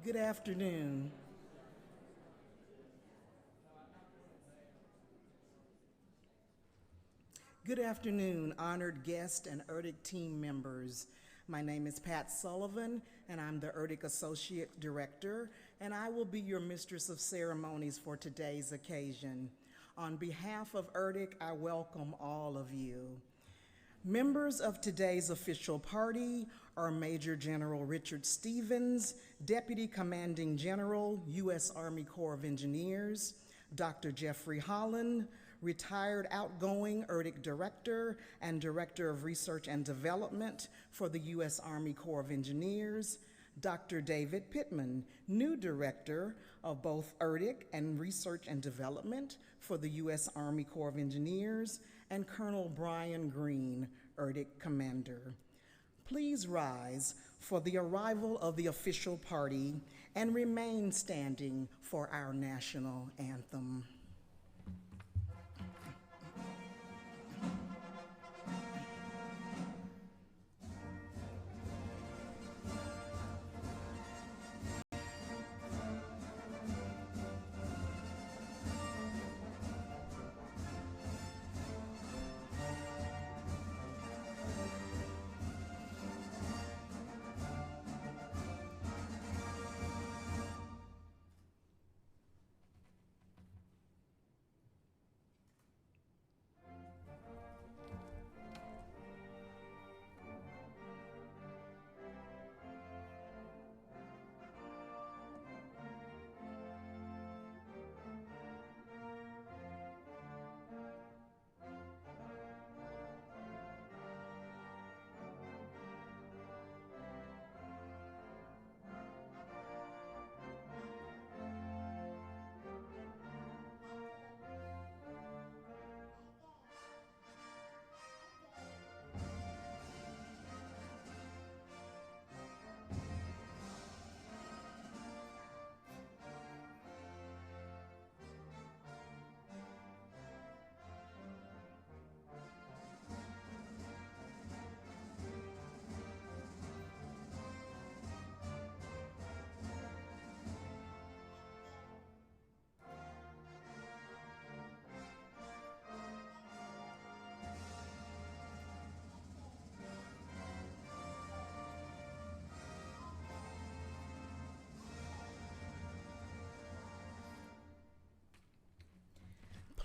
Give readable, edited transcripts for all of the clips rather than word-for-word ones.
Good afternoon. Good afternoon, honored guests and ERDC team members. My name is Pat Sullivan, and I'm the ERDC Associate Director, and I will be your Mistress of Ceremonies for today's occasion. On behalf of ERDC, I welcome all of you. Members of today's official party are Major General Richard Stevens, Deputy Commanding General, U.S. Army Corps of Engineers, Dr. Jeffrey Holland, retired outgoing ERDC Director and Director of Research and Development for the U.S. Army Corps of Engineers, Dr. David Pittman, new Director of both ERDC and Research and Development for the U.S. Army Corps of Engineers, and Colonel Brian Green, ERDC Commander. Please rise for the arrival of the official party and remain standing for our national anthem.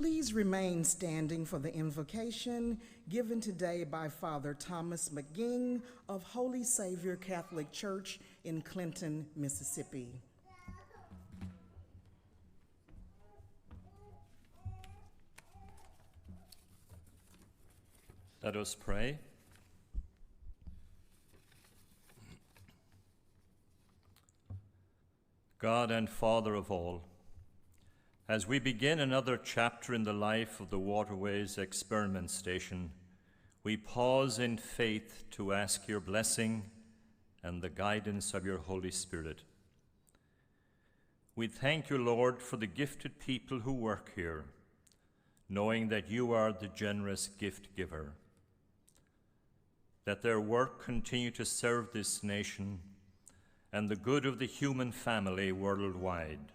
Please remain standing for the invocation given today by Father Thomas McGing of Holy Savior Catholic Church in Clinton, Mississippi. Let us pray. God and Father of all, as we begin another chapter in the life of the Waterways Experiment Station, we pause in faith to ask your blessing and the guidance of your Holy Spirit. We thank you, Lord, for the gifted people who work here, knowing that you are the generous gift giver. That their work continue to serve this nation and the good of the human family worldwide.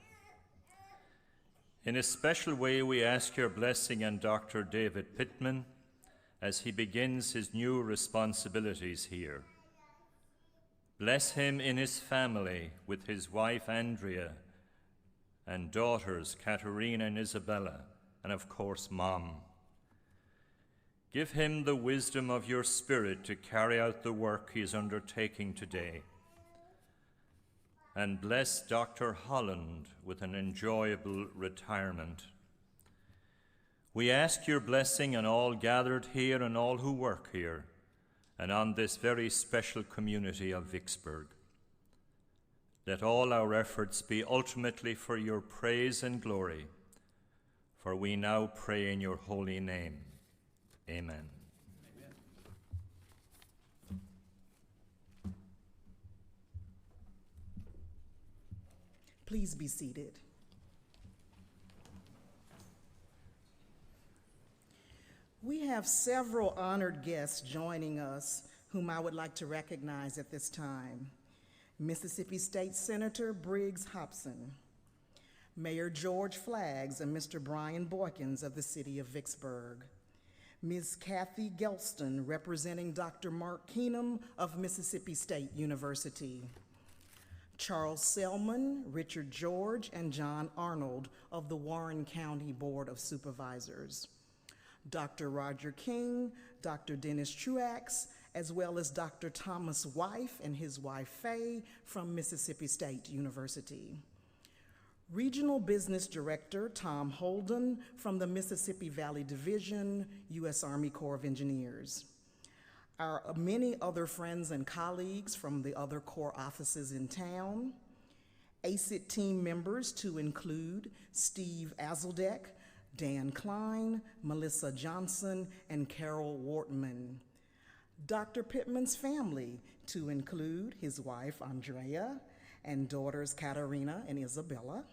In a special way, we ask your blessing on Dr. David Pittman as he begins his new responsibilities here. Bless him in his family with his wife Andrea and daughters Katerina and Isabella, and of course Mom. Give him the wisdom of your Spirit to carry out the work he is undertaking today. And bless Dr. Holland with an enjoyable retirement. We ask your blessing on all gathered here and all who work here, and on this very special community of Vicksburg. Let all our efforts be ultimately for your praise and glory, for we now pray in your holy name. Amen. Please be seated. We have several honored guests joining us whom I would like to recognize at this time. Mississippi State Senator Briggs Hobson, Mayor George Flaggs and Mr. Brian Boykins of the City of Vicksburg, Ms. Kathy Gelston, representing Dr. Mark Keenum of Mississippi State University, Charles Selman, Richard George, and John Arnold of the Warren County Board of Supervisors, Dr. Roger King, Dr. Dennis Truax, as well as Dr. Thomas Wife and his wife Faye from Mississippi State University, Regional Business Director Tom Holden from the Mississippi Valley Division, U.S. Army Corps of Engineers, our many other friends and colleagues from the other Corps offices in town, ACIT team members to include Steve Azeldek, Dan Klein, Melissa Johnson, and Carol Wortman, Dr. Pittman's family to include his wife Andrea and daughters Katarina and Isabella,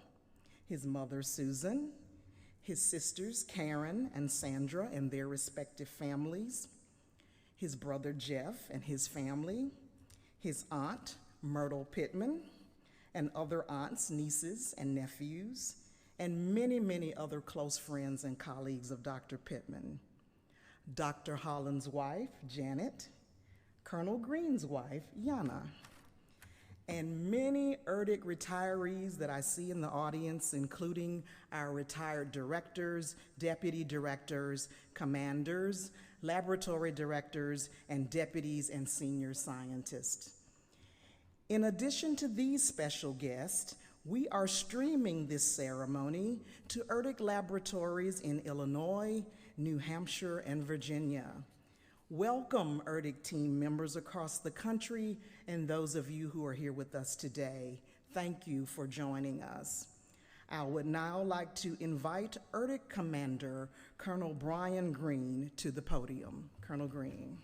his mother Susan, his sisters Karen and Sandra and their respective families, his brother Jeff and his family, his aunt Myrtle Pittman, and other aunts, nieces, and nephews, and many, many other close friends and colleagues of Dr. Pittman, Dr. Holland's wife, Janet, Colonel Green's wife, Yana, and many ERDC retirees that I see in the audience, including our retired directors, deputy directors, commanders, laboratory directors, and deputies and senior scientists. In addition to these special guests, we are streaming this ceremony to ERDC laboratories in Illinois, New Hampshire, and Virginia. Welcome, ERDC team members across the country and those of you who are here with us today. Thank you for joining us. I would now like to invite ERDC Commander Colonel Brian Green to the podium. Colonel Green.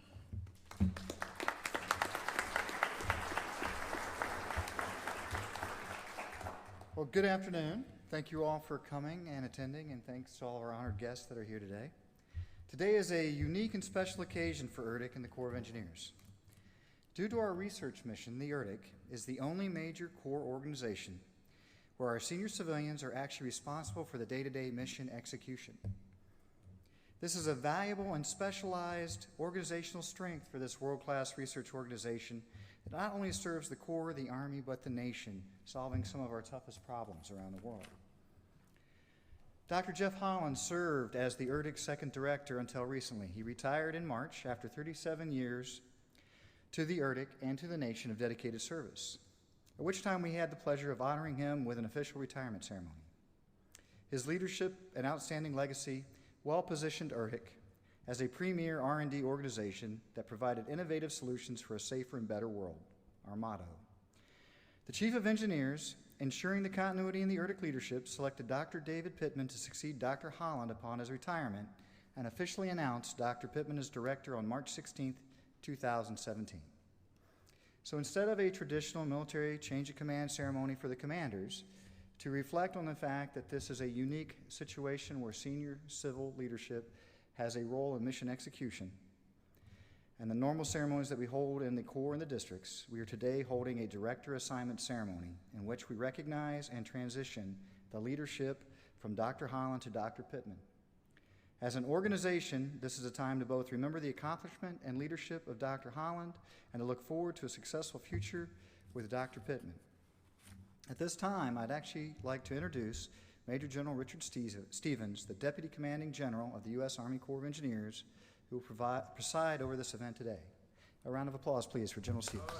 Well, good afternoon. Thank you all for coming and attending, and thanks to all of our honored guests that are here today. Today is a unique and special occasion for ERDC and the Corps of Engineers. Due to our research mission, the ERDC is the only major Corps organization where our senior civilians are actually responsible for the day-to-day mission execution. This is a valuable and specialized organizational strength for this world-class research organization that not only serves the Corps, the Army, but the nation, solving some of our toughest problems around the world. Dr. Jeff Holland served as the ERDC's second director until recently. He retired in March after 37 years to the ERDC and to the nation of dedicated service, at which time we had the pleasure of honoring him with an official retirement ceremony. His leadership and outstanding legacy well-positioned ERDC as a premier R&D organization that provided innovative solutions for a safer and better world, our motto. The Chief of Engineers, ensuring the continuity in the ERDC leadership, selected Dr. David Pittman to succeed Dr. Holland upon his retirement and officially announced Dr. Pittman as director on March 16, 2017. So instead of a traditional military change of command ceremony for the commanders, to reflect on the fact that this is a unique situation where senior civil leadership has a role in mission execution, and the normal ceremonies that we hold in the Corps and the districts, we are today holding a director assignment ceremony in which we recognize and transition the leadership from Dr. Holland to Dr. Pittman. As an organization, this is a time to both remember the accomplishment and leadership of Dr. Holland and to look forward to a successful future with Dr. Pittman. At this time, I'd actually like to introduce Major General Richard Stevens, the Deputy Commanding General of the U.S. Army Corps of Engineers, who will preside over this event today. A round of applause, please, for General Stevens.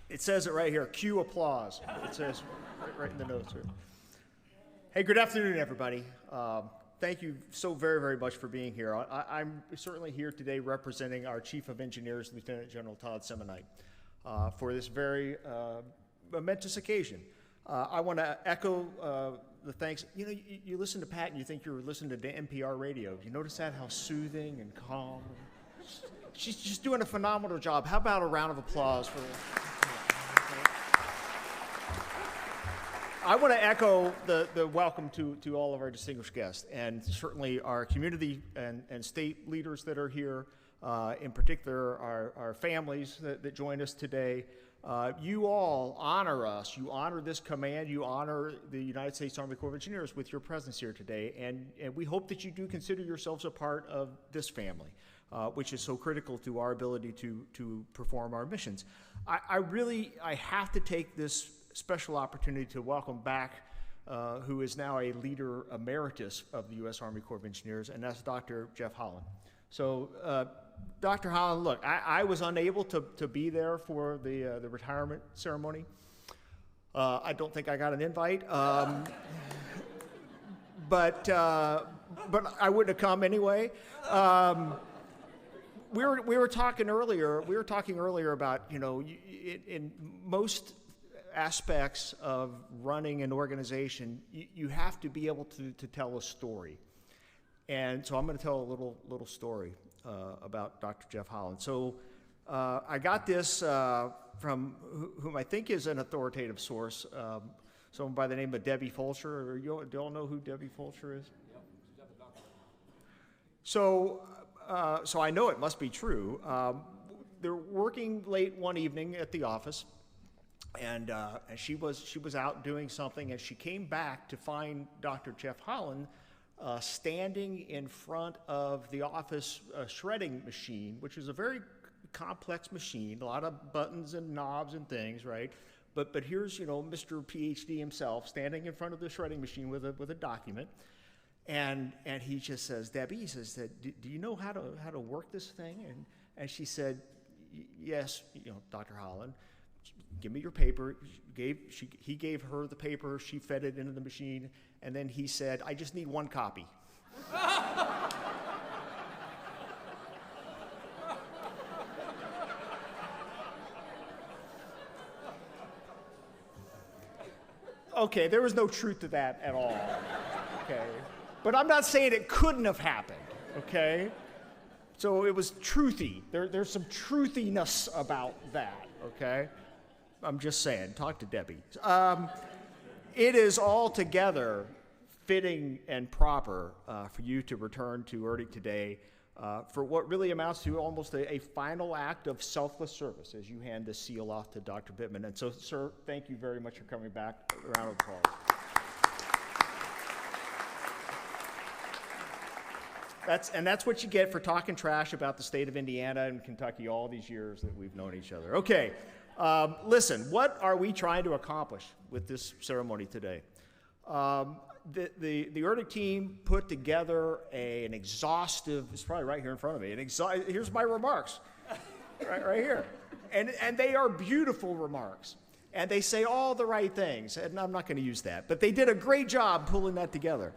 It says it right here, cue applause. It says right in the notes here. Hey, good afternoon, everybody. Thank you so very, very much for being here. I'm certainly here today representing our Chief of Engineers, Lieutenant General Todd Semonite, for this very momentous occasion. I want to echo the thanks. You know, you listen to Pat and you think you're listening to NPR radio. Do you notice that, how soothing and calm? She's just doing a phenomenal job. How about a round of applause for her? I want to echo the welcome to all of our distinguished guests, and certainly our community and state leaders that are here, in particular our families that join us today. You all honor us. You honor this command. You honor the United States Army Corps of Engineers with your presence here today, and we hope that you do consider yourselves a part of this family, which is so critical to our ability to perform our missions. I have to take this special opportunity to welcome back who is now a leader emeritus of the U.S. Army Corps of Engineers, and that's Dr. Jeff Holland. So, Dr. Holland, look, I was unable to be there for the retirement ceremony. I don't think I got an invite, but I wouldn't have come anyway. We were talking earlier. We were talking earlier about, you know, in most aspects of running an organization, you have to be able to tell a story. And so I'm going to tell a little story about Dr. Jeff Holland. So I got this from whom I think is an authoritative source, someone by the name of Debbie Fulcher. Do you all know who Debbie Fulcher is? Yep, she's got the doctor. So I know it must be true. They're working late one evening at the office, and she was out doing something, and she came back to find Dr. Jeff Holland standing in front of the office shredding machine, which is a very complex machine, a lot of buttons and knobs and things, right? But here's, you know, Mr. PhD himself standing in front of the shredding machine with a document, and he just says, Debbie, he says, do you know how to work this thing? And she said, yes, you know, Dr. Holland, give me your paper. He gave her the paper, she fed it into the machine, and then he said, I just need one copy. Okay, there was no truth to that at all, okay? But I'm not saying it couldn't have happened, okay? So it was truthy. There's some truthiness about that, okay? I'm just saying, talk to Debbie. It is altogether fitting and proper for you to return to ERDC today for what really amounts to almost a final act of selfless service as you hand this seal off to Dr. Bittman. And so, sir, thank you very much for coming back. A round of applause. That's what you get for talking trash about the state of Indiana and Kentucky all these years that we've known each other. Okay, listen, what are we trying to accomplish with this ceremony today? The ERDC team put together an exhaustive, it's probably right here in front of me, here's my remarks, right here. And they are beautiful remarks. And they say all the right things, and I'm not going to use that, but they did a great job pulling that together.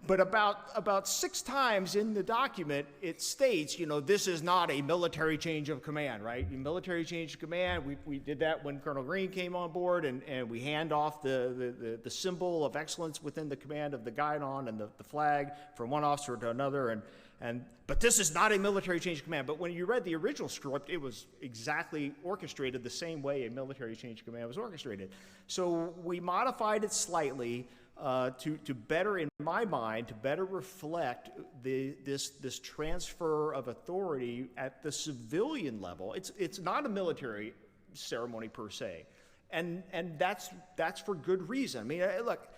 But about 6 times in the document, it states, you know, this is not a military change of command, right? Military change of command, we did that when Colonel Green came on board, and we hand off the symbol of excellence within the command of the guidon and the flag from one officer to another, but this is not a military change of command. But when you read the original script, it was exactly orchestrated the same way a military change of command was orchestrated. So we modified it slightly to better, in my mind, to better reflect this transfer of authority at the civilian level. It's not a military ceremony per se, and that's for good reason. I mean, look,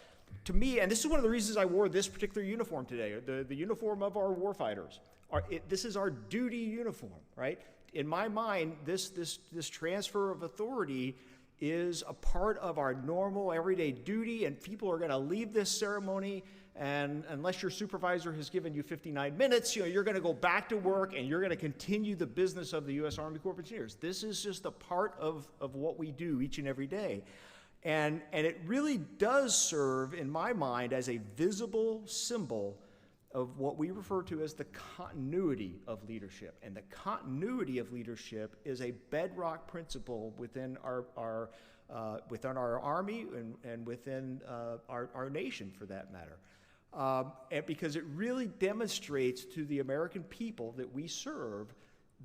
to me, and this is one of the reasons I wore this particular uniform today, the uniform of our warfighters. This is our duty uniform, right? In my mind, this transfer of authority is a part of our normal everyday duty, and people are going to leave this ceremony, and unless your supervisor has given you 59 minutes, you know, you're going to go back to work and you're going to continue the business of the U.S. Army Corps of Engineers. This is just a part of what we do each and every day. And it really does serve, in my mind, as a visible symbol of what we refer to as the continuity of leadership. And the continuity of leadership is a bedrock principle within our Army and within our nation, for that matter. And because it really demonstrates to the American people that we serve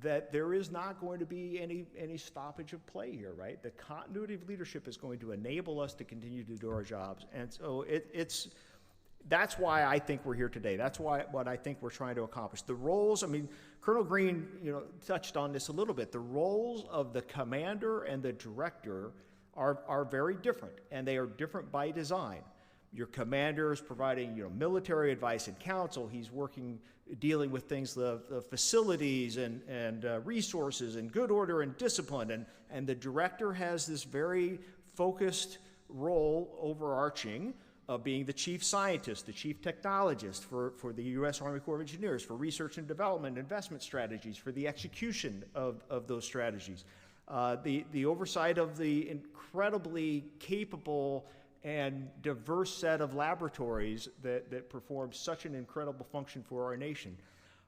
that there is not going to be any stoppage of play here, right? The continuity of leadership is going to enable us to continue to do our jobs. And so that's why I think we're here today. That's what I think we're trying to accomplish. The roles, I mean, Colonel Green, touched on this a little bit. The roles of the commander and the director are very different, and they are different by design. Your commander is providing, military advice and counsel. He's dealing with things, the facilities and resources and good order and discipline. And the director has this very focused role, overarching, of being the chief scientist, the chief technologist for the U.S. Army Corps of Engineers, for research and development, investment strategies, for the execution of those strategies. The oversight of the incredibly capable and diverse set of laboratories that perform such an incredible function for our nation.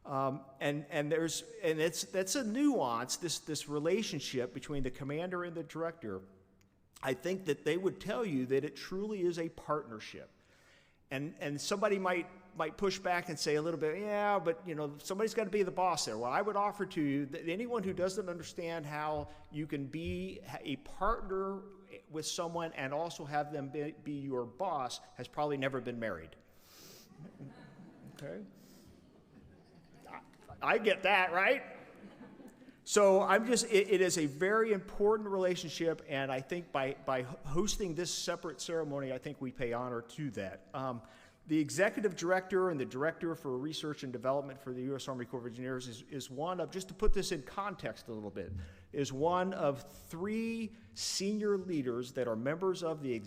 That's a nuance, this relationship between the commander and the director. I think that they would tell you that it truly is a partnership. And somebody might push back and say a little bit, yeah, but somebody's got to be the boss there. Well, I would offer to you that anyone who doesn't understand how you can be a partner with someone and also have them be your boss has probably never been married. Okay? I get that, right? So it is a very important relationship, and I think by hosting this separate ceremony, I think we pay honor to that. The executive director and the director for research and development for the U.S. Army Corps of Engineers is one of, just to put this in context a little bit, is one of 3 senior leaders that are members of the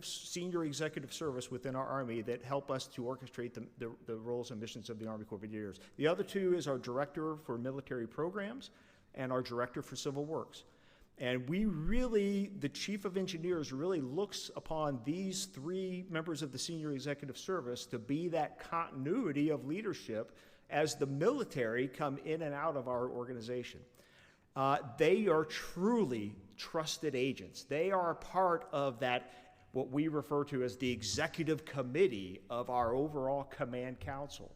senior executive service within our Army that help us to orchestrate the roles and missions of the Army Corps of Engineers. The other 2 is our director for military programs and our director for civil works. And the chief of engineers really looks upon these 3 members of the senior executive service to be that continuity of leadership as the military come in and out of our organization. They are truly trusted agents. They are part of that, what we refer to as the executive committee of our overall command council.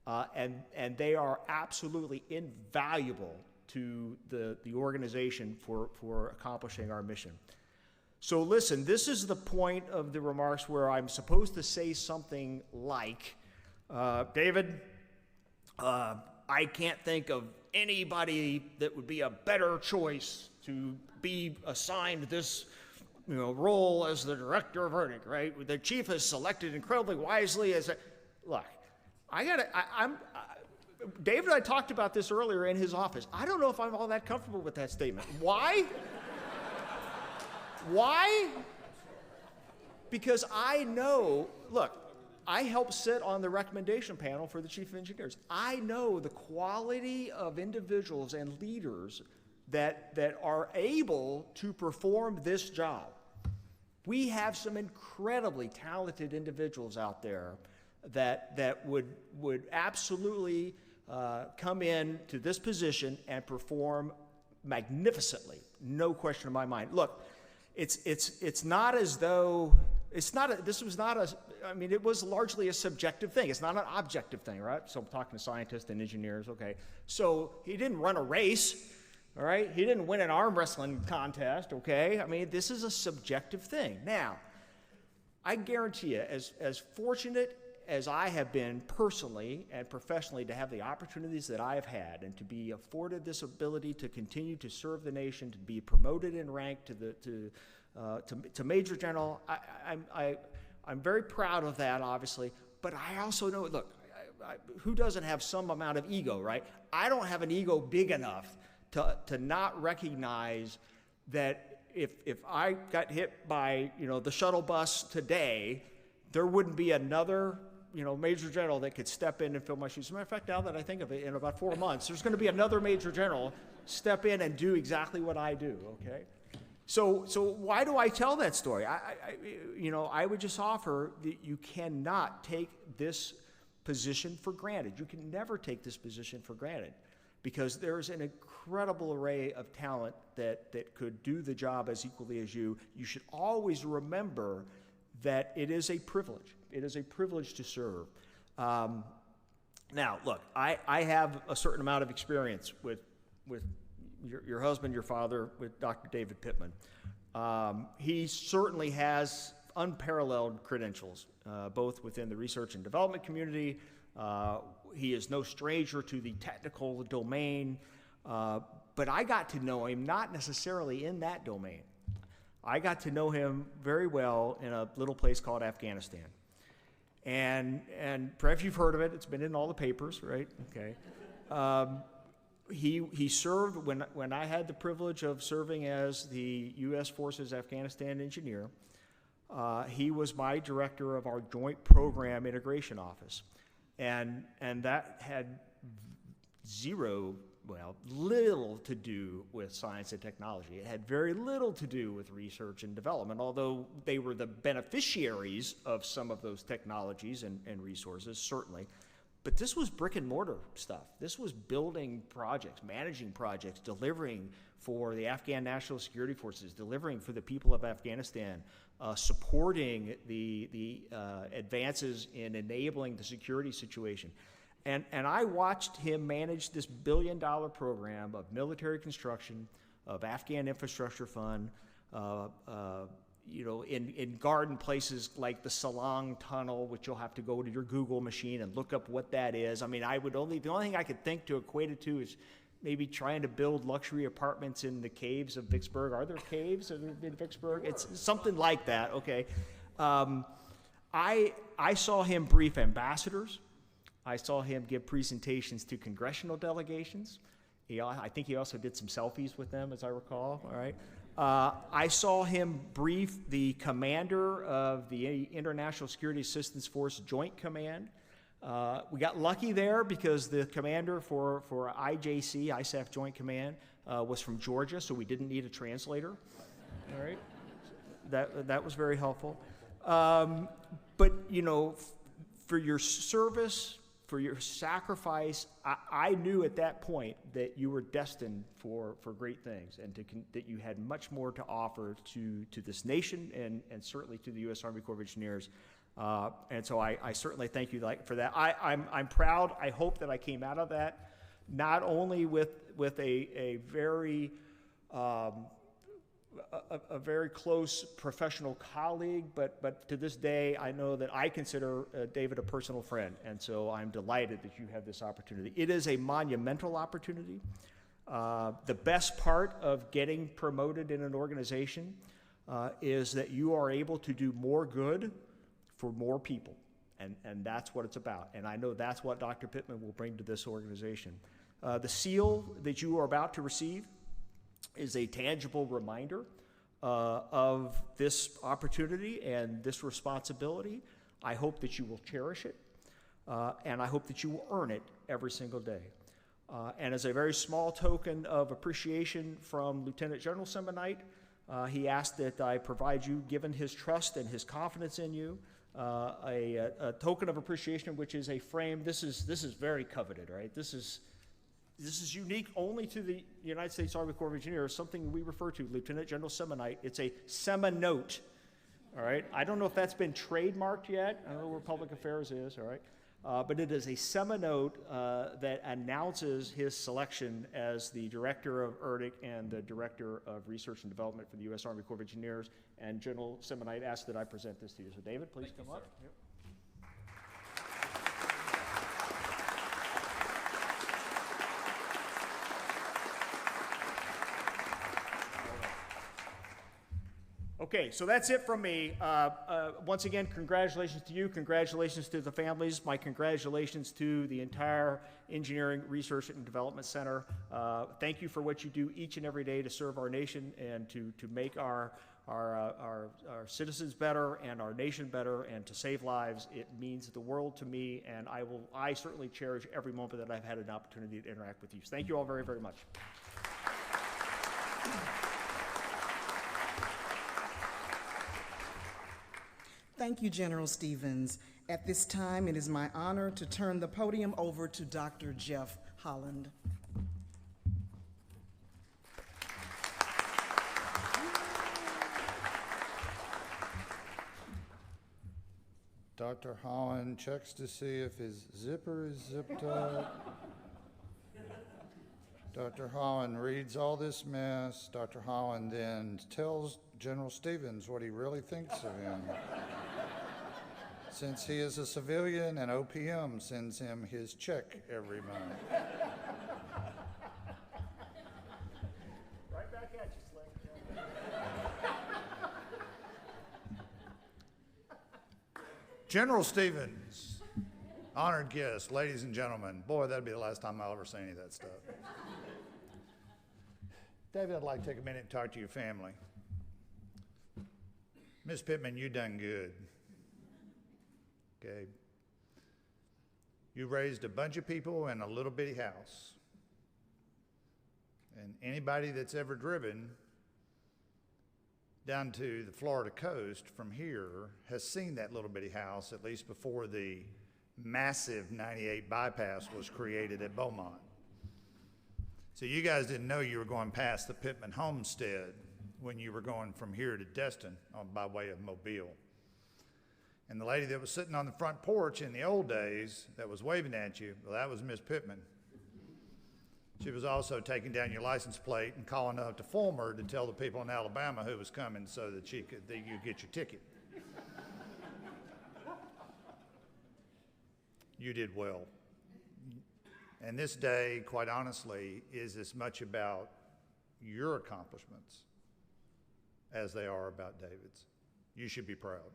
And they are absolutely invaluable to the organization for accomplishing our mission. So listen, this is the point of the remarks where I'm supposed to say something like, David, I can't think of anybody that would be a better choice to be assigned this role as the director of ERDC, right? The chief has selected incredibly wisely look, David and I talked about this earlier in his office. I don't know if I'm all that comfortable with that statement. Why? Why? Because I know, look, I help sit on the recommendation panel for the chief of engineers. I know the quality of individuals and leaders that are able to perform this job. We have some incredibly talented individuals out there that would absolutely come in to this position and perform magnificently, no question in my mind. Look, it's not as though it was largely a subjective thing. It's not an objective thing, right? So I'm talking to scientists and engineers, okay. So he didn't run a race, all right? He didn't win an arm wrestling contest, okay? I mean, this is a subjective thing. Now, I guarantee you, as fortunate as I have been personally and professionally to have the opportunities that I have had and to be afforded this ability to continue to serve the nation, to be promoted in rank to Major General, I'm very proud of that, obviously, but I also know, look, who doesn't have some amount of ego, right? I don't have an ego big enough to not recognize that if I got hit by, the shuttle bus today, there wouldn't be another Major General that could step in and fill my shoes. As a matter of fact, now that I think of it, in about 4 months, there's going to be another Major General step in and do exactly what I do, okay? So why do I tell that story? I would just offer that you cannot take this position for granted. You can never take this position for granted because there's an incredible array of talent that could do the job as equally as you. You should always remember that it is a privilege. It is a privilege to serve. Now, look, I have a certain amount of experience with your husband, your father, with Dr. David Pittman. He certainly has unparalleled credentials, both within the research and development community. He is no stranger to the technical domain, but I got to know him not necessarily in that domain. I got to know him very well in a little place called Afghanistan. And perhaps you've heard of it. It's been in all the papers, right? Okay. He served, when I had the privilege of serving as the U.S. Forces Afghanistan engineer, he was my director of our Joint Program Integration Office. And that had little to do with science and technology. It had very little to do with research and development, although they were the beneficiaries of some of those technologies and resources, certainly. But this was brick and mortar stuff. This was building projects, managing projects, delivering for the Afghan National Security Forces, delivering for the people of Afghanistan, supporting the advances in enabling the security situation. And I watched him manage this billion-dollar program of military construction, of Afghan Infrastructure Fund, in garden places like the Salang Tunnel, which you'll have to go to your Google machine and look up what that is. I mean, the only thing I could think to equate it to is maybe trying to build luxury apartments in the caves of Vicksburg. Are there caves in Vicksburg? It's something like that, okay. I saw him brief ambassadors. I saw him give presentations to congressional delegations. I think he also did some selfies with them, as I recall, all right. I saw him brief the commander of the International Security Assistance Force Joint Command. We got lucky there because the commander for IJC, ISAF Joint Command, was from Georgia, so we didn't need a translator. All right, that was very helpful. But for your service, for your sacrifice, I knew at that point that you were destined for great things, and that you had much more to offer to this nation and certainly to the U.S. Army Corps of Engineers. And so I certainly thank you for that. I'm proud. I hope that I came out of that not only with a very a very close professional colleague, but to this day, I know that I consider David a personal friend, and so I'm delighted that you have this opportunity. It is a monumental opportunity. The best part of getting promoted in an organization is that you are able to do more good for more people, and that's what it's about. And I know that's what Dr. Pittman will bring to this organization. The seal that you are about to receive is a tangible reminder of this opportunity and this responsibility. I hope that you will cherish it, and I hope that you will earn it every single day. And as a very small token of appreciation from Lieutenant General Semonite, he asked that I provide you, given his trust and his confidence in you, a token of appreciation, which is a frame. This is very coveted, right? This is unique only to the United States Army Corps of Engineers, something we refer to, Lieutenant General Semonite. It's a Seminote, all right? I don't know if that's been trademarked yet. I don't know where Public Affairs is, all right? But it is a Seminote that announces his selection as the Director of ERDC and the Director of Research and Development for the U.S. Army Corps of Engineers. And General Semonite asked that I present this to you. So David, please come up. Yep. Okay, so that's it from me. Once again, congratulations to you, congratulations to the families, my congratulations to the entire Engineering Research and Development Center. Thank you for what you do each and every day to serve our nation and to make our citizens better and our nation better and to save lives. It means the world to me, and I certainly cherish every moment that I've had an opportunity to interact with you. So thank you all very, very much. Thank you, General Stevens. At this time, it is my honor to turn the podium over to Dr. Jeff Holland. Dr. Holland checks to see if his zipper is zipped up. Dr. Holland reads all this mess. Dr. Holland then tells General Stevens what he really thinks of him. Since he is a civilian and OPM sends him his check every month. Right back at you, Slick. General Stevens, honored guests, ladies and gentlemen. Boy, that'd be the last time I'll ever say any of that stuff. David, I'd like to take a minute and talk to your family. Miss Pittman, you done good. Okay. You raised a bunch of people in a little bitty house. And anybody that's ever driven down to the Florida coast from here has seen that little bitty house, at least before the massive 98 bypass was created at Beaumont. So you guys didn't know you were going past the Pittman homestead when you were going from here to Destin by way of Mobile. And the lady that was sitting on the front porch in the old days that was waving at you, well, that was Miss Pittman. She was also taking down your license plate and calling up to Fulmer to tell the people in Alabama who was coming so that you could get your ticket. You did well. And this day, quite honestly, is as much about your accomplishments as they are about David's. You should be proud.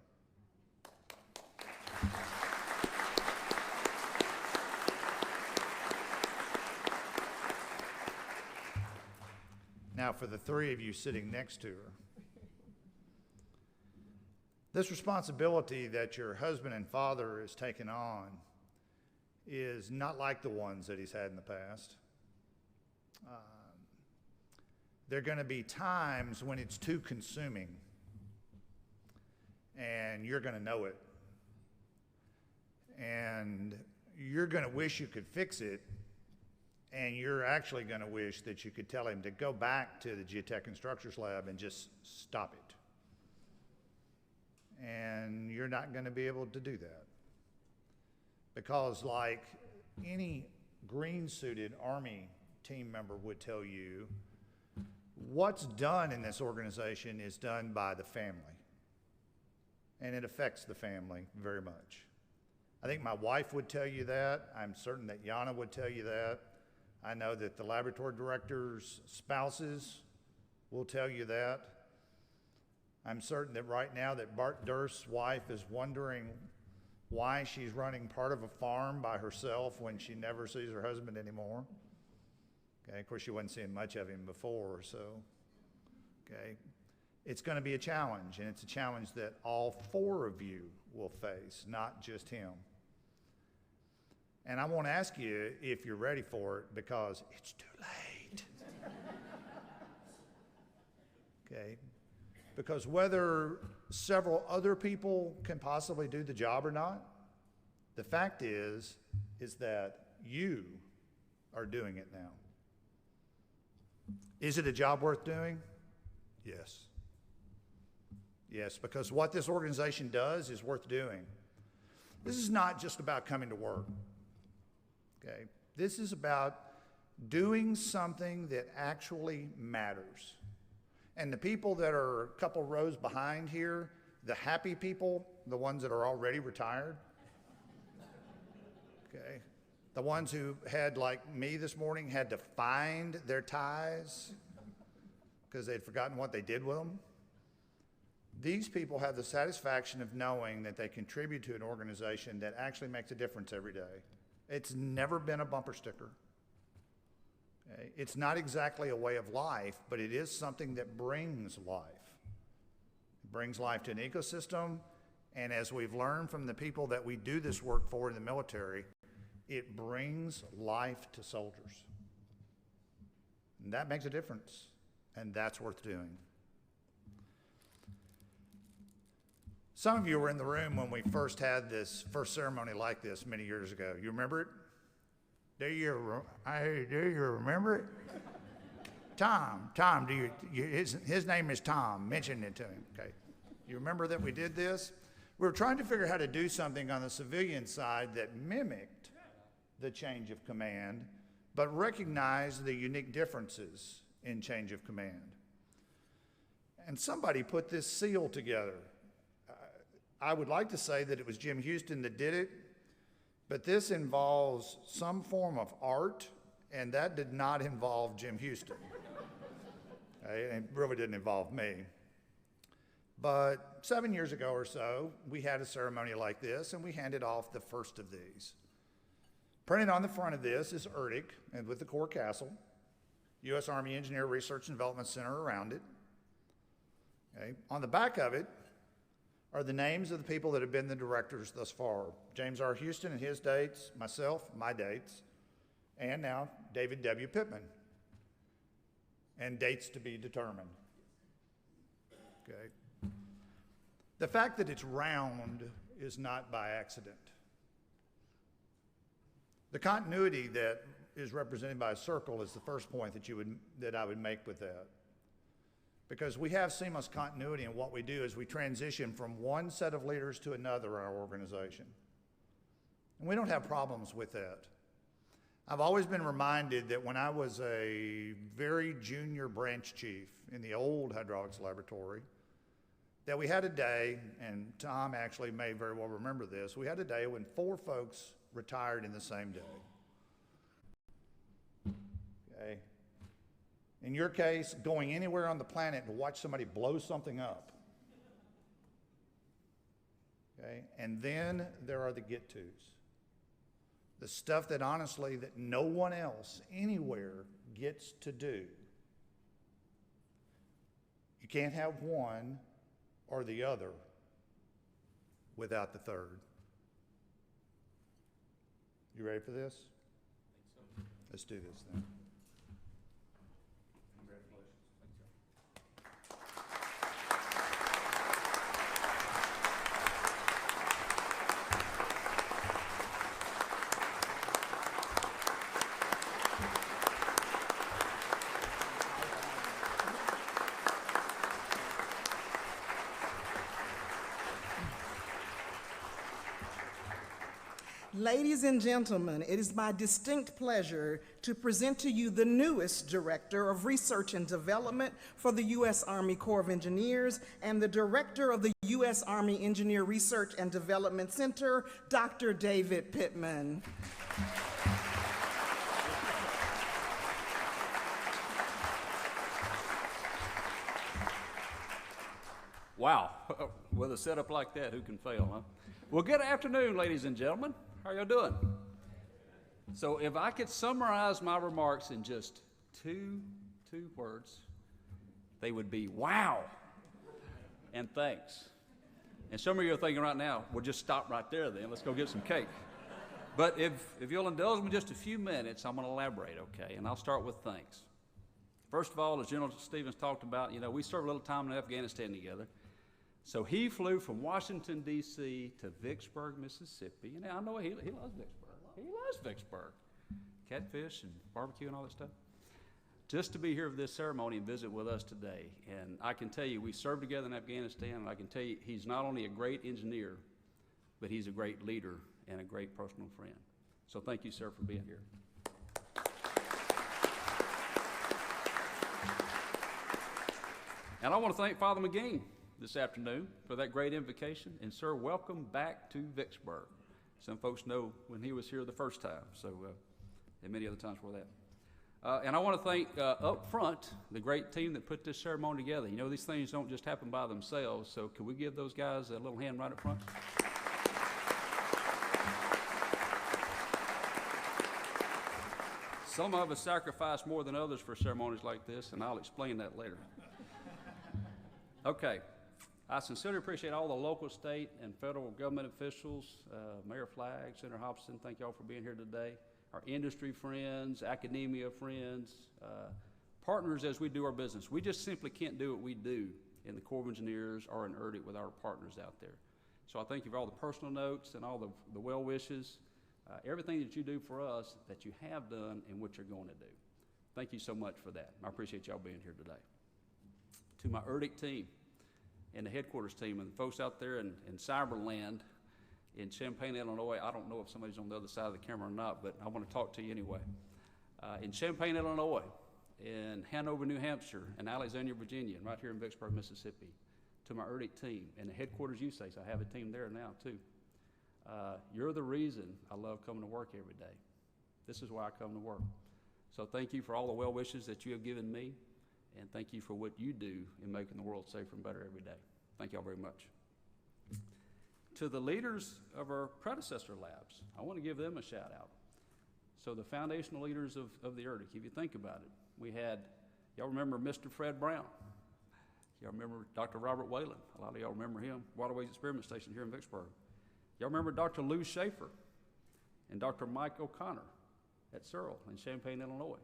Now, for the three of you sitting next to her, this responsibility that your husband and father is taking on is not like the ones that he's had in the past. There are going to be times when it's too consuming, and you're going to know it. And you're going to wish you could fix it, and you're actually going to wish that you could tell him to go back to the Geotech Instructors Lab and just stop it. And you're not going to be able to do that. Because like any green-suited Army team member would tell you, what's done in this organization is done by the family. And it affects the family very much. I think my wife would tell you that. I'm certain that Yana would tell you that. I know that the laboratory directors' spouses will tell you that. I'm certain that right now that Bart Durst's wife is wondering why she's running part of a farm by herself when she never sees her husband anymore. Okay, of course, she wasn't seeing much of him before, so, okay. It's going to be a challenge, and it's a challenge that all four of you will face, not just him. And I won't ask you if you're ready for it because it's too late. Okay? Because whether several other people can possibly do the job or not, the fact is that you are doing it now. Is it a job worth doing? Yes. Yes, because what this organization does is worth doing. This is not just about coming to work. Okay? This is about doing something that actually matters. And the people that are a couple rows behind here, the happy people, the ones that are already retired, okay, the ones who had, like me this morning, had to find their ties because they'd forgotten what they did with them. These people have the satisfaction of knowing that they contribute to an organization that actually makes a difference every day. It's never been a bumper sticker. Okay? It's not exactly a way of life, but it is something that brings life. It brings life to an ecosystem, and as we've learned from the people that we do this work for in the military, it brings life to soldiers. And that makes a difference, and that's worth doing. Some of you were in the room when we first had this first ceremony like this many years ago. You remember it? Do you remember it? Tom, his name is Tom. Mention it to him, okay? You remember that we did this? We were trying to figure out how to do something on the civilian side that mimicked the change of command, but recognize the unique differences in change of command. And somebody put this seal together. I would like to say that it was Jim Houston that did it, but this involves some form of art, and that did not involve Jim Houston. Okay, it really didn't involve me. But 7 years ago or so, we had a ceremony like this, and we handed off the first of these. Printed on the front of this is ERDC, and with the Corps Castle, U.S. Army Engineer Research and Development Center around it. Okay. On the back of it are the names of the people that have been the directors thus far. James R. Houston and his dates, myself, my dates, and now David W. Pittman, and dates to be determined. Okay. The fact that it's round is not by accident. The continuity that is represented by a circle is the first point that I would make with that. Because we have seamless continuity in what we do as we transition from one set of leaders to another in our organization. And we don't have problems with that. I've always been reminded that when I was a very junior branch chief in the old hydraulics laboratory, that we had a day, and Tom actually may very well remember this, we had a day when 4 folks retired in the same day. Okay. In your case, going anywhere on the planet to watch somebody blow something up. Okay. And then there are the get-tos. The stuff that honestly that no one else anywhere gets to do. You can't have one or the other without the third. You ready for this? I think so. Let's do this then. Ladies and gentlemen, it is my distinct pleasure to present to you the newest Director of Research and Development for the U.S. Army Corps of Engineers and the Director of the U.S. Army Engineer Research and Development Center, Dr. David Pittman. Wow, with a setup like that, who can fail, huh? Well, good afternoon, ladies and gentlemen. How are y'all doing? So if I could summarize my remarks in just two words, they would be wow and thanks. And some of you are thinking right now, we'll just stop right there then. Let's go get some cake. But if you'll indulge me just a few minutes, I'm going to elaborate, okay? And I'll start with thanks. First of all, as General Stevens talked about, we served a little time in Afghanistan together. So he flew from Washington, D.C. to Vicksburg, Mississippi. And I know he loves Vicksburg. He loves Vicksburg. Catfish and barbecue and all that stuff. Just to be here for this ceremony and visit with us today. And I can tell you, we served together in Afghanistan, and I can tell you he's not only a great engineer, but he's a great leader and a great personal friend. So thank you, sir, for being here. And I want to thank Father McGee this afternoon for that great invocation. And sir, welcome back to Vicksburg. Some folks know when he was here the first time, so and many other times before that. And I want to thank up front the great team that put this ceremony together. These things don't just happen by themselves, so can we give those guys a little hand right up front? Some of us sacrifice more than others for ceremonies like this, and I'll explain that later. Okay. I sincerely appreciate all the local, state, and federal government officials, Mayor Flagg, Senator Hobson, thank y'all for being here today. Our industry friends, academia friends, partners as we do our business. We just simply can't do what we do in the Corps of Engineers or in ERDC with our partners out there. So I thank you for all the personal notes and all the well wishes, everything that you do for us that you have done and what you're going to do. Thank you so much for that. I appreciate y'all being here today. To my ERDC team, and the headquarters team and the folks out there in Cyberland in Champaign, Illinois. I don't know if somebody's on the other side of the camera or not, but I want to talk to you anyway. in Champaign, Illinois, in Hanover, New Hampshire, and Alexandria, Virginia, and right here in Vicksburg, Mississippi. To my ERDC team and the headquarters USACE, I have a team there now too. You're the reason I love coming to work every day. This is why I come to work. So thank you for all the well wishes that you have given me, and thank you for what you do in making the world safer and better every day. Thank y'all very much. To the leaders of our predecessor labs, I want to give them a shout out. So the foundational leaders of the ERDC, if you think about it, we had, y'all remember Mr. Fred Brown? Y'all remember Dr. Robert Whalen? A lot of y'all remember him, Waterways Experiment Station here in Vicksburg. Y'all remember Dr. Lou Schaefer and Dr. Mike O'Connor at Searle in Champaign, Illinois.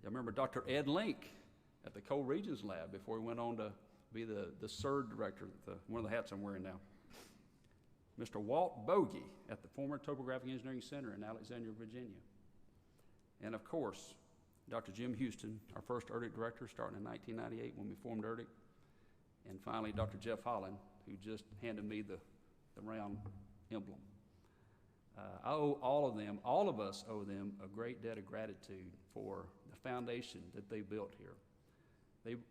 Y'all remember Dr. Ed Link at the Coal Regions Lab before he went on to be the CERD director, one of the hats I'm wearing now. Mr. Walt Bogey at the former Topographic Engineering Center in Alexandria, Virginia. And of course, Dr. Jim Houston, our first ERDC director, starting in 1998 when we formed ERDC. And finally, Dr. Jeff Holland, who just handed me the round emblem. I owe all of us owe them a great debt of gratitude for the foundation that they built here.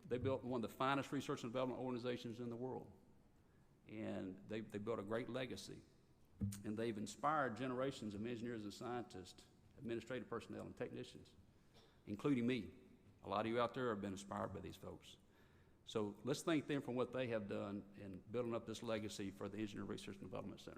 They built one of the finest research and development organizations in the world. And they built a great legacy. And they've inspired generations of engineers and scientists, administrative personnel, and technicians, including me. A lot of you out there have been inspired by these folks. So let's thank them for what they have done in building up this legacy for the Engineering Research and Development Center.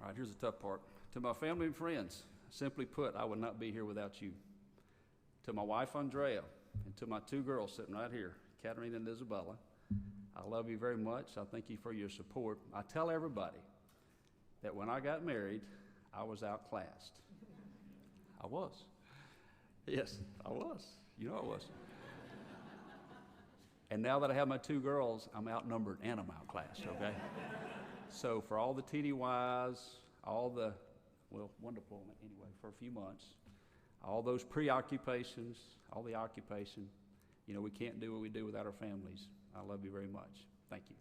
All right, here's the tough part. To my family and friends, simply put, I would not be here without you. To my wife, Andrea, and to my two girls sitting right here, Katerina and Isabella, I love you very much. I thank you for your support. I tell everybody that when I got married, I was outclassed. I was. Yes, I was. You know I was. And now that I have my two girls, I'm outnumbered and I'm outclassed, okay? So for all the TDYs, all the, well, one deployment anyway, for a few months, all those preoccupations, all the occupation, you know, we can't do what we do without our families. I love you very much. Thank you.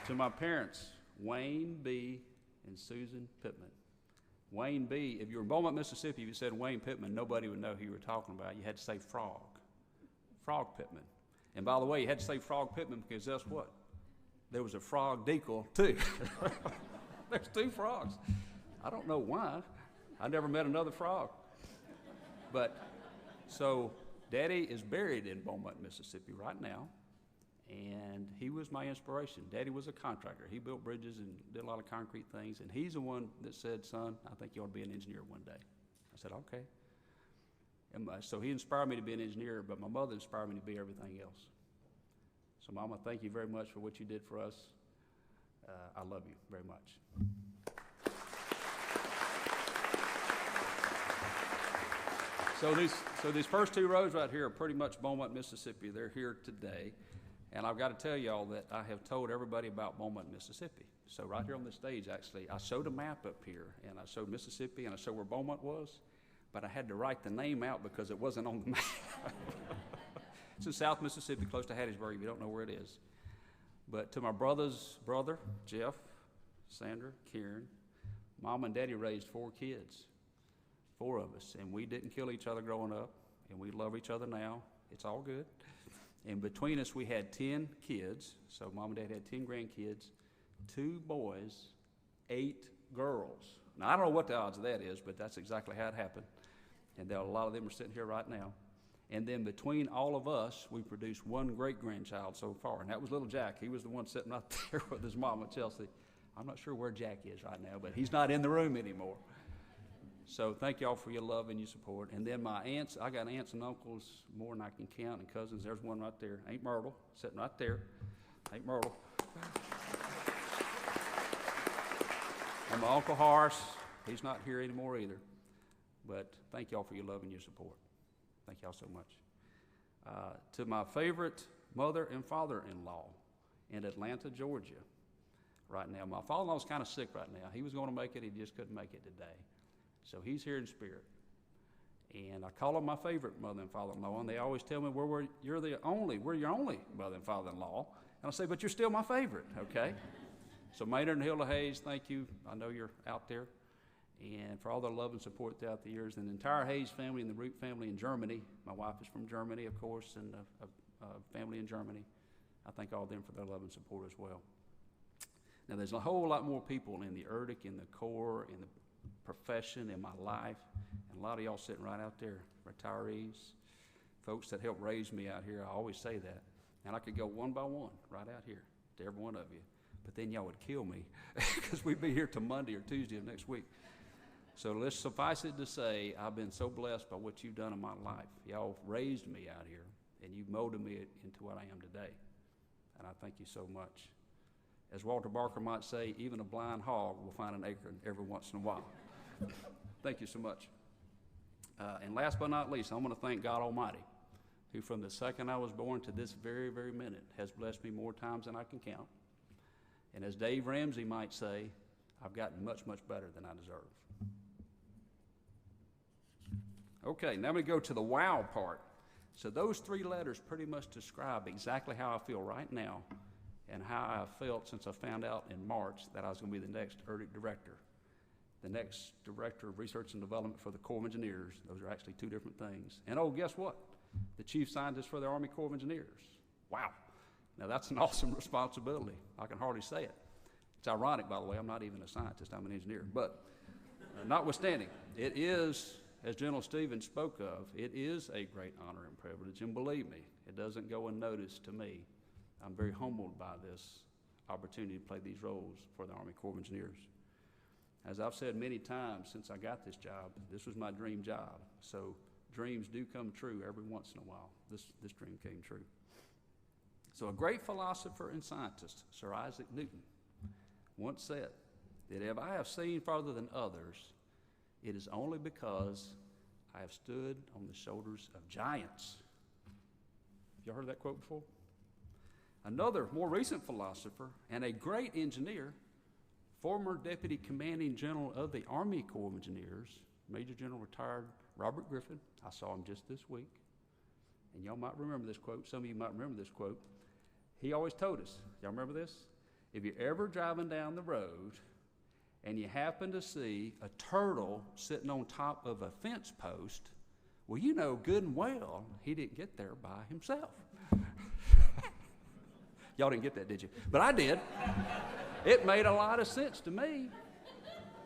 To my parents, Wayne B. and Susan Pittman. Wayne B., if you were in Beaumont, Mississippi, if you said Wayne Pittman, nobody would know who you were talking about. You had to say Frog. Frog Pittman. And by the way, you had to say Frog Pittman because guess what? There was a frog decal too. There's two frogs. I don't know why. I never met another frog. But, so, Daddy is buried in Beaumont, Mississippi right now, and he was my inspiration. Daddy was a contractor. He built bridges and did a lot of concrete things, and he's the one that said, son, I think you ought to be an engineer one day. I said, okay. And so he inspired me to be an engineer, but my mother inspired me to be everything else. So, Mama, thank you very much for what you did for us. I love you very much. So these first two rows right here are pretty much Beaumont, Mississippi. They're here today. And I've got to tell y'all that I have told everybody about Beaumont, Mississippi. So right here on the stage, actually, I showed a map up here, and I showed Mississippi, and I showed where Beaumont was, but I had to write the name out because it wasn't on the map. It's in South Mississippi, close to Hattiesburg, if you don't know where it is. But to my brother's brother, Jeff, Sandra, Karen, Mom and Daddy raised 4 kids. 4 of us, and we didn't kill each other growing up, and we love each other now. It's all good. And between us, we had 10 kids. So Mom and Dad had 10 grandkids, 2 boys, 8 girls. Now, I don't know what the odds of that is, but that's exactly how it happened. And a lot of them are sitting here right now. And then between all of us, we produced 1 great-grandchild so far, and that was little Jack. He was the one sitting right there with his mama, Chelsea. I'm not sure where Jack is right now, but he's not in the room anymore. So thank y'all for your love and your support. And then my aunts, I got aunts and uncles more than I can count, and cousins. There's one right there. Aunt Myrtle, sitting right there. Aunt Myrtle. And my Uncle Horace, he's not here anymore either. But thank y'all for your love and your support. Thank y'all so much. To my favorite mother and father-in-law in Atlanta, Georgia, right now. My father-in-law is kind of sick right now. He was going to make it. He just couldn't make it today. So he's here in spirit. And I call them my favorite mother and father-in-law, and they always tell me, we're your only mother and father-in-law. And I say, but you're still my favorite, okay? So Maynard and Hilda Hayes, thank you. I know you're out there. And for all their love and support throughout the years. And the entire Hayes family and the Root family in Germany. My wife is from Germany, of course, and a family in Germany. I thank all of them for their love and support as well. Now, there's a whole lot more people in the ERDC, in the Corps, in the profession, in my life. And a lot of y'all sitting right out there, retirees, folks that helped raise me out here. I always say that. And I could go one by one right out here to every one of you. But then y'all would kill me because we'd be here till Monday or Tuesday of next week. So let's suffice it to say, I've been so blessed by what you've done in my life. Y'all raised me out here, and you've molded me into what I am today. And I thank you so much. As Walter Barker might say, even a blind hog will find an acorn every once in a while. Thank you so much. And last but not least, I want to thank God Almighty, who from the second I was born to this very, very minute has blessed me more times than I can count. And as Dave Ramsey might say, I've gotten much, much better than I deserve. Okay, now I'm going to go to the wow part. So those three letters pretty much describe exactly how I feel right now and how I felt since I found out in March that I was going to be the next ERDC director. The next director of research and development for the Corps of Engineers. Those are actually two different things. And oh, guess what? The chief scientist for the Army Corps of Engineers. Wow. Now that's an awesome responsibility. I can hardly say it. It's ironic, by the way, I'm not even a scientist, I'm an engineer. But notwithstanding, it is, as General Stevens spoke of, it is a great honor and privilege, and believe me, it doesn't go unnoticed to me. I'm very humbled by this opportunity to play these roles for the Army Corps of Engineers. As I've said many times since I got this job, this was my dream job. So dreams do come true every once in a while. This dream came true. So a great philosopher and scientist, Sir Isaac Newton, once said that if I have seen farther than others, it is only because I have stood on the shoulders of giants. Y'all heard that quote before? Another more recent philosopher and a great engineer, former Deputy Commanding General of the Army Corps of Engineers, Major General retired Robert Griffin. I saw him just this week. And y'all might remember this quote. Some of you might remember this quote. He always told us, y'all remember this? If you're ever driving down the road and you happen to see a turtle sitting on top of a fence post, well, you know good and well he didn't get there by himself. Y'all didn't get that, did you? But I did. It made a lot of sense to me.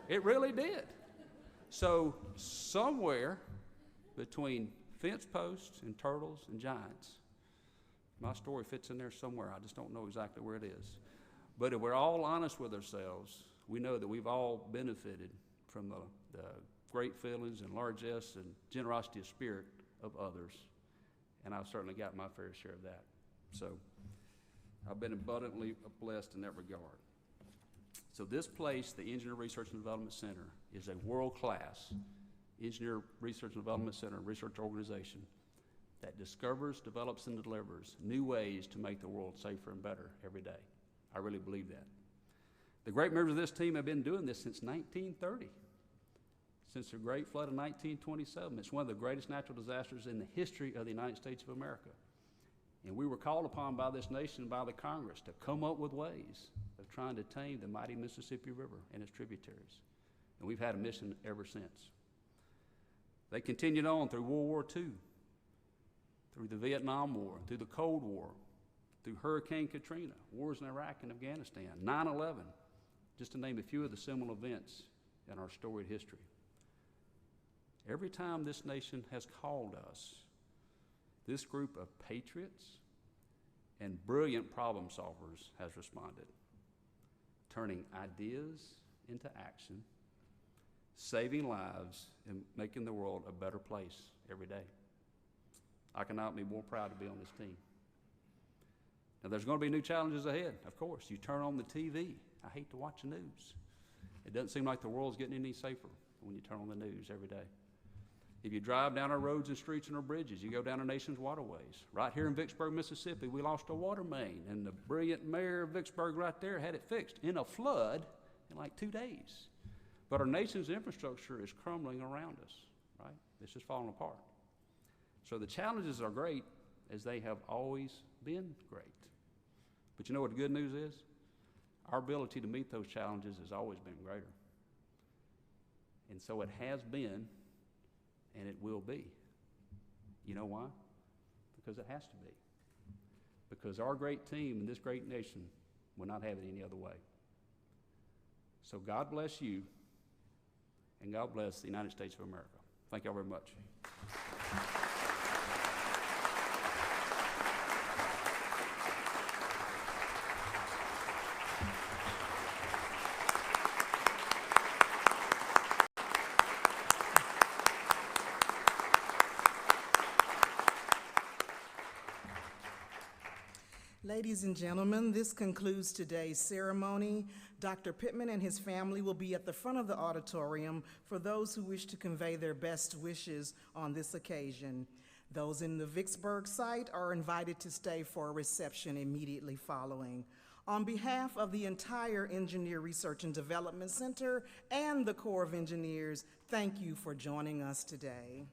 It really did. So somewhere between fence posts and turtles and giants, my story fits in there somewhere. I just don't know exactly where it is. But if we're all honest with ourselves, we know that we've all benefited from the great feelings and largesse and generosity of spirit of others. And I've certainly got my fair share of that. So I've been abundantly blessed in that regard. So this place, the Engineer Research and Development Center, is a world-class engineer research and development center and research organization that discovers, develops, and delivers new ways to make the world safer and better every day. I really believe that. The great members of this team have been doing this since 1930, since the Great Flood of 1927. It's one of the greatest natural disasters in the history of the United States of America. And we were called upon by this nation, by the Congress, to come up with ways of trying to tame the mighty Mississippi River and its tributaries. And we've had a mission ever since. They continued on through World War II, through the Vietnam War, through the Cold War, through Hurricane Katrina, wars in Iraq and Afghanistan, 9/11, just to name a few of the seminal events in our storied history. Every time this nation has called us, this group of patriots and brilliant problem solvers has responded, turning ideas into action, saving lives, and making the world a better place every day. I cannot be more proud to be on this team. Now, there's going to be new challenges ahead, of course. You turn on the TV. I hate to watch the news. It doesn't seem like the world's getting any safer when you turn on the news every day. If you drive down our roads and streets and our bridges, you go down our nation's waterways. Right here in Vicksburg, Mississippi, we lost a water main, and the brilliant mayor of Vicksburg right there had it fixed in a flood in like 2 days. But our nation's infrastructure is crumbling around us, right? It's just falling apart. So the challenges are great, as they have always been great. But you know what the good news is? Our ability to meet those challenges has always been greater. And so it has been, and it will be. You know why? Because it has to be. Because our great team and this great nation will not have it any other way. So God bless you, and God bless the United States of America. Thank y'all very much. Ladies and gentlemen, this concludes today's ceremony. Dr. Pittman and his family will be at the front of the auditorium for those who wish to convey their best wishes on this occasion. Those in the Vicksburg site are invited to stay for a reception immediately following. On behalf of the entire Engineer Research and Development Center and the Corps of Engineers, thank you for joining us today.